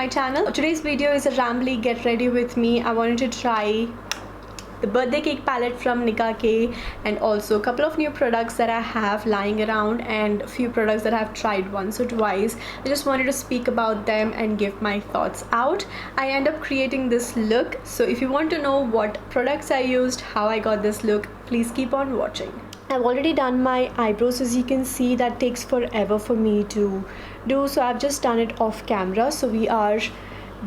my channel. Today's video is a rambly get ready with me. I wanted to try the birthday cake palette from Nicka K and also a couple of new products that I have lying around and a few products that I've tried once or twice. I just wanted to speak about them and give my thoughts out. I end up creating this look, so if you want to know what products I used, how I got this look, please keep on watching. I've already done my eyebrows. As you can see, that takes forever for me to do, so I've just done it off camera. So we are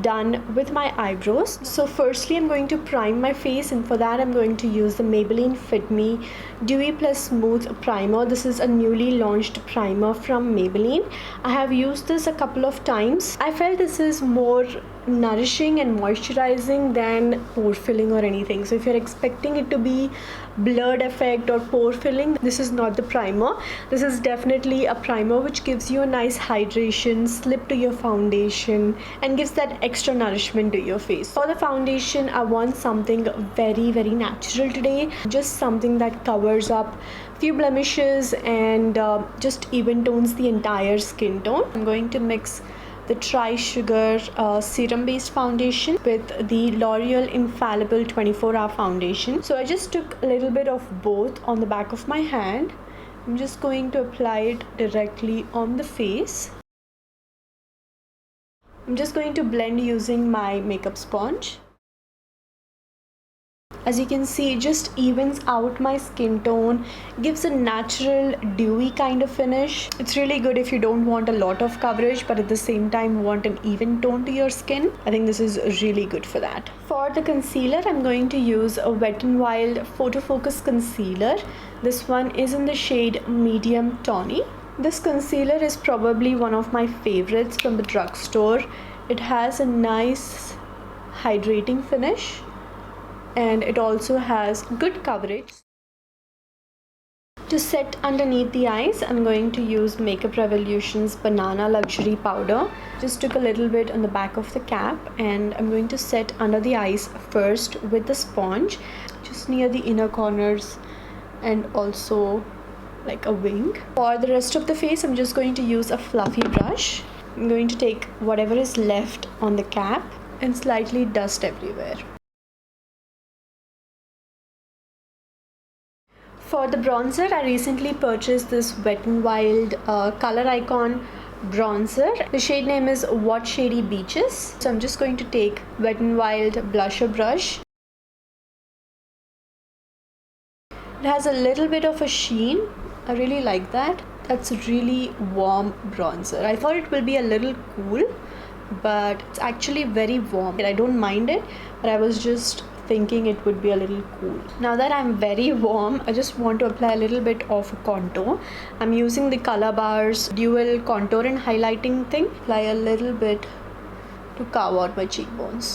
done with my eyebrows. So firstly I'm going to prime my face, and for that I'm going to use the Maybelline Fit Me Dewy Plus Smooth Primer. This is a newly launched primer from Maybelline. I have used this a couple of times. I felt this is more nourishing and moisturizing than pore filling or anything. So if you're expecting it to be blurred effect or pore filling, this is not the primer. This is definitely a primer which gives you a nice hydration, slip to your foundation, and gives that extra nourishment to your face. For the foundation, I want something very natural today, just something that covers up few blemishes and just even tones the entire skin tone. I'm going to mix the Tri Sugar serum based foundation with the L'Oreal Infallible 24-hour foundation. So I just took a little bit of both on the back of my hand. I'm just going to apply it directly on the face. I'm just going to blend using my makeup sponge. As you can see, it just evens out my skin tone, gives a natural dewy kind of finish. It's really good if you don't want a lot of coverage but at the same time want an even tone to your skin. I think this is really good for that. For the concealer, I'm going to use a Wet n Wild Photo Focus Concealer. This one is in the shade Medium Tawny. This concealer is probably one of my favorites from the drugstore. It has a nice hydrating finish and it also has good coverage. To set underneath the eyes, I'm going to use Makeup Revolution's Banana Luxury Powder. Just took a little bit on the back of the cap and I'm going to set under the eyes first with the sponge, just near the inner corners and also like a wing. For the rest of the face, I'm just going to use a fluffy brush. I'm going to take whatever is left on the cap and slightly dust everywhere. For the bronzer, I recently purchased this Wet n Wild Color Icon bronzer. The shade name is What Shady Beaches. So I'm just going to take Wet n Wild blusher brush. It has a little bit of a sheen. I really like that. That's a really warm bronzer. I thought it will be a little cool, but it's actually very warm. I don't mind it, but I was just thinking it would be a little cool. Now that I'm very warm, I just want to apply a little bit of a contour. I'm using the Color Bars dual contour and highlighting thing. Apply a little bit to carve out my cheekbones.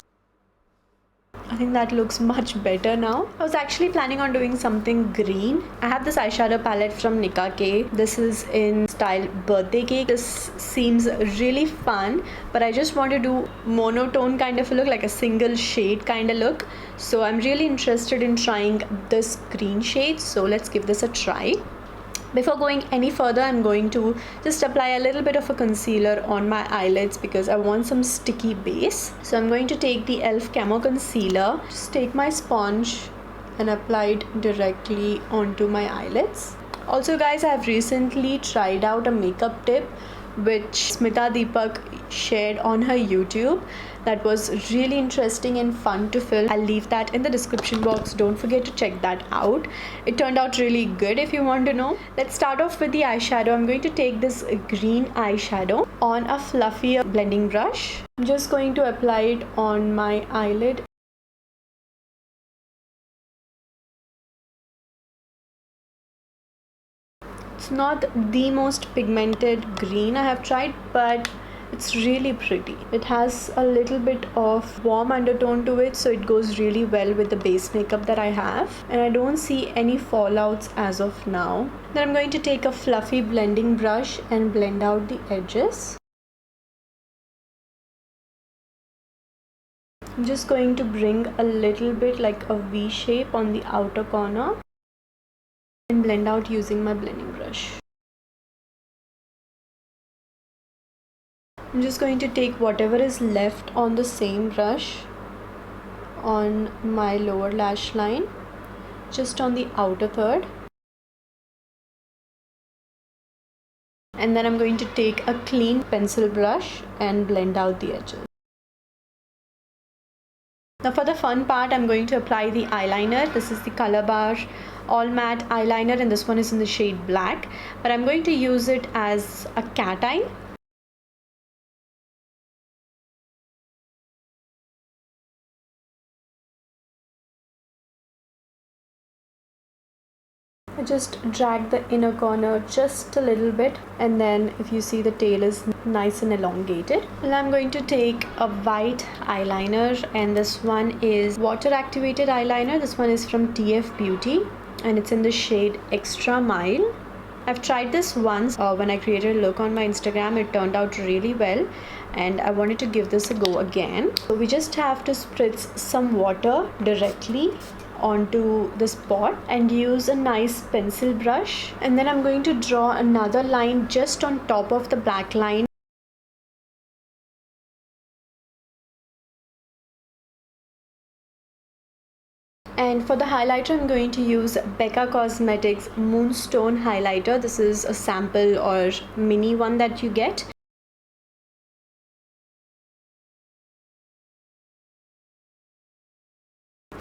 I think that looks much better now. I was actually planning on doing something green. I have this eyeshadow palette from Nicka K. This is in style Birthday Cake. This seems really fun, but I just want to do monotone kind of a look, like a single shade kind of look. So I'm really interested in trying this green shade. So let's give this a try. Before going any further, I'm going to just apply a little bit of a concealer on my eyelids because I want some sticky base. So I'm going to take the e.l.f. Camo Concealer, just take my sponge and apply it directly onto my eyelids. Also guys, I have recently tried out a makeup tip which Smita Deepak shared on her YouTube. That was really interesting and fun to film. I'll leave that in the description box. Don't forget to check that out. It turned out really good if you want to know. Let's start off with the eyeshadow. I'm going to take this green eyeshadow on a fluffier blending brush. I'm just going to apply it on my eyelid. It's not the most pigmented green I have tried, but it's really pretty. It has a little bit of warm undertone to it, so it goes really well with the base makeup that I have, and I don't see any fallouts as of now. Then I'm going to take a fluffy blending brush and blend out the edges. I'm just going to bring a little bit like a V shape on the outer corner and blend out using my blending brush. I'm just going to take whatever is left on the same brush on my lower lash line, just on the outer third. And then I'm going to take a clean pencil brush and blend out the edges. Now for the fun part, I'm going to apply the eyeliner. This is the Colorbar All Matte Eyeliner and this one is in the shade black. But I'm going to use it as a cat eye. I just drag the inner corner just a little bit, and then if you see, the tail is nice and elongated. And I'm going to take a white eyeliner, and this one is water activated eyeliner. This one is from TF Beauty and it's in the shade Extra Mile. I've tried this once when I created a look on my Instagram. It turned out really well and I wanted to give this a go again. So we just have to spritz some water directly onto the spot and use a nice pencil brush, and then I'm going to draw another line just on top of the black line. And for the highlighter, I'm going to use Becca Cosmetics Moonstone highlighter. This is a sample or mini one that you get.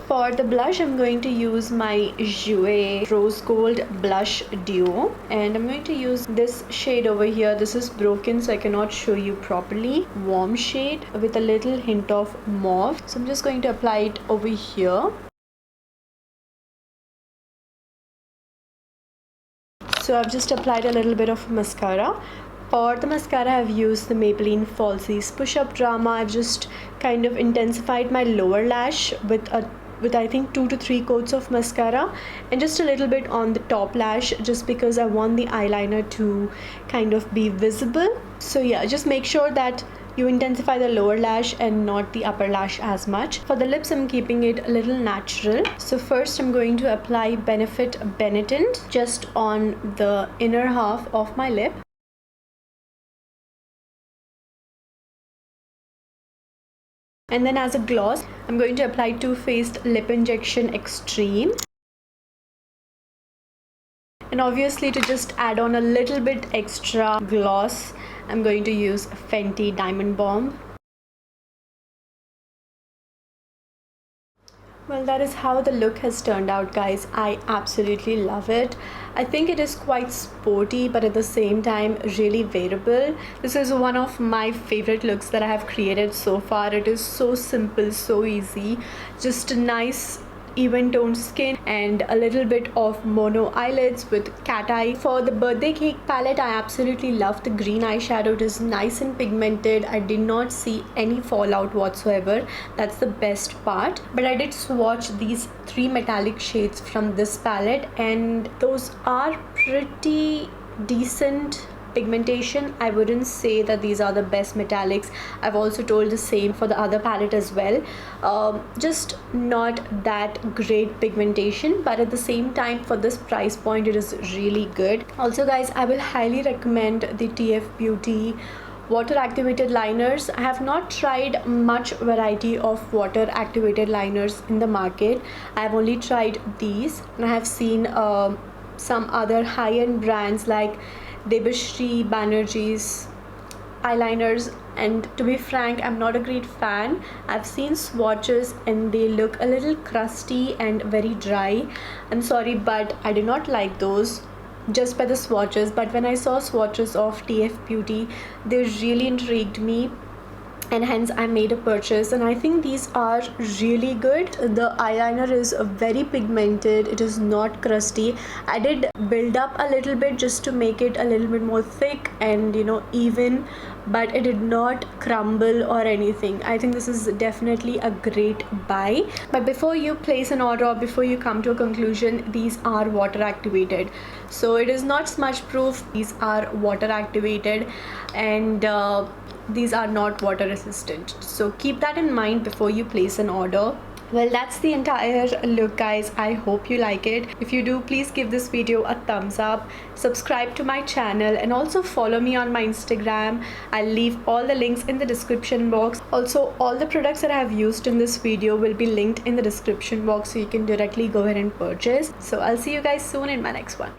For the blush, I'm going to use my Jouer Rose Gold Blush Duo, and I'm going to use this shade over here. This is broken, so I cannot show you properly. Warm shade with a little hint of mauve. So I'm just going to apply it over here. So I've just applied a little bit of mascara. For the mascara, I've used the Maybelline Falsies Push Up Drama. I've just kind of intensified my lower lash with I think 2 to 3 coats of mascara and just a little bit on the top lash, just because I want the eyeliner to kind of be visible. So yeah, just make sure that you intensify the lower lash and not the upper lash as much. For the lips, I'm keeping it a little natural. So first I'm going to apply Benefit Benetint just on the inner half of my lip. And then as a gloss, I'm going to apply Too Faced Lip Injection Extreme. And obviously, to just add on a little bit extra gloss, I'm going to use Fenty Diamond Bomb. Well, that is how the look has turned out, guys. I absolutely love it. I think it is quite sporty, but at the same time really wearable. This is one of my favorite looks that I have created so far. It is so simple, so easy. Just a nice even toned skin and a little bit of mono eyelids with cat eye. For the birthday cake palette, I absolutely love the green eyeshadow. It is nice and pigmented. I did not see any fallout whatsoever. That's the best part. But I did swatch these 3 metallic shades from this palette and those are pretty decent pigmentation. I wouldn't say that these are the best metallics. I've also told the same for the other palette as well. Just not that great pigmentation, but at the same time, for this price point, it is really good. Also guys, I will highly recommend the TF Beauty water activated liners. I have not tried much variety of water activated liners in the market. I have only tried these, and I have seen some other high-end brands like Debashri, Banerjee's eyeliners, and to be frank, I'm not a great fan. I've seen swatches and they look a little crusty and very dry. I'm sorry, but I did not like those just by the swatches. But when I saw swatches of TF Beauty, they really intrigued me, and hence I made a purchase, and I think these are really good. The eyeliner is very pigmented. It is not crusty. I did build up a little bit just to make it a little bit more thick and even, but it did not crumble or anything. I think this is definitely a great buy. But before you place an order or before you come to a conclusion, these are water activated, so it is not smudge proof. These are water activated and these are not water resistant, so keep that in mind before you place an order. Well, that's the entire look, guys. I hope you like it. If you do, please give this video a thumbs up, subscribe to my channel, and also follow me on my Instagram. I'll leave all the links in the description box. Also, all the products that I have used in this video will be linked in the description box, so you can directly go ahead and purchase. So I'll see you guys soon in my next one.